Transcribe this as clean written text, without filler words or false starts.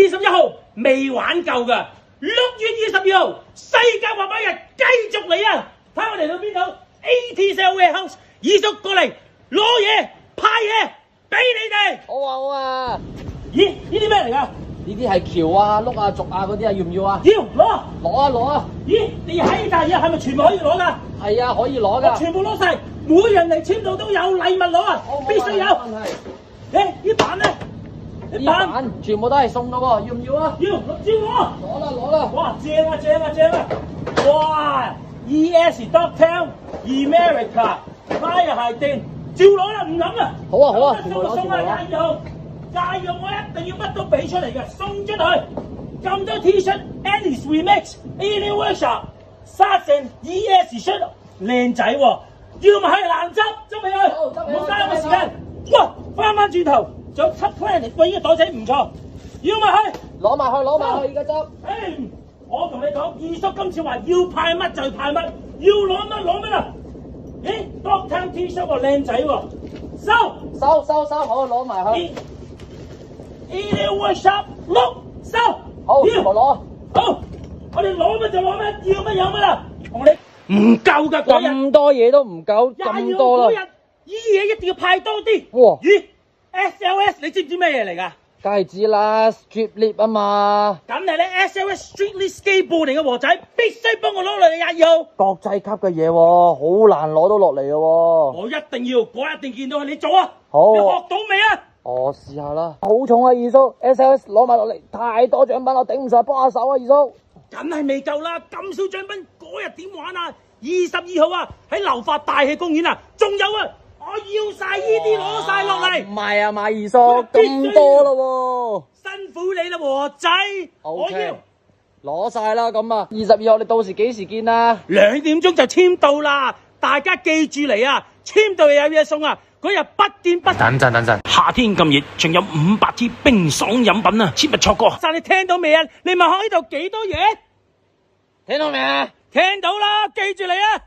21號未玩夠㗎，6月22號世界滑板日繼續嚟啊！睇我嚟到邊度 ？AT Warehouse， 二叔過嚟攞嘢派嘢俾你哋。好啊好啊。咦？呢啲咩嚟㗎？呢啲係橋啊、碌啊、軸啊嗰啲啊，要唔要啊？要攞。攞啊攞啊！咦？你喺大嘢係咪全部可以攞㗎？係啊，可以攞我㗎。全部攞晒，每人嚟簽到都有禮物攞啊！必須有。冇問題。呢板咧？呢板全部都係送㗎喎，要唔要啊？要，照攞。攞啦攞啦！哇，正啊正啊正啊！哇 ！ES Dogtown America 拉又係定，照攞啦，唔諗啊！好啊好啊，送就送啊！廿二號我一定要乜都俾出嚟嘅，送出去。咁多 T-shirt Alice Remix Alien Workshop 沙城 ES shirt 靚仔喎，要咪去蘭執未去？唔好嘥我時間。哇！翻轉頭，仲有7 Planet， 喂，呢個袋仔唔錯，要咪去？攞埋去攞埋去，而家執。我同你講，二叔今次話要派乜就派乜，要攞乜攞乜啦。咦 ，Dogtown T-shirt 喎，靚仔喎，收，好，攞埋去。Alien Workshop 碌收，好，全部攞。好，我哋攞乜就攞乜，要乜有乜啦。同你唔夠㗎嗰日，咁多嘢都唔夠，咁多啦。嗰日依嘢一定要派多啲。哇！咦 ，SLS 你知唔知咩嘢嚟㗎？梗係知啦 ，strip lift 啊嘛。咁係咧 SLS Street League Skateboard 嚟嘅和仔，必須幫我攞落嚟廿二號。國際級嘅嘢喎，好難攞到落嚟嘅喎。我一定要，我一定見到你做啊！好，你學到未啊？我試下啦。好重啊，二叔 ，SLS 攞埋落嚟，太多獎品我頂唔晒，幫下手啊，二叔。梗係未夠啦，咁少獎品，嗰日點玩啊？22號啊，喺流發大氣公園啊，仲有啊！我要晒呢啲攞晒落嚟。唔係啊，馬二叔咁多啦喎。辛苦你啦，和仔。我要攞晒啦，咁啊，22號你到時幾時見啊？2點鐘就簽到啦，大家記住嚟啊！簽到又有嘢送啊！嗰日不見不散。等陣，夏天咁熱，仲有500支冰爽飲品啊！切勿錯過。晒你聽到未啊？你問下呢度幾多嘢？聽到未啊？聽到啦，記住嚟啊！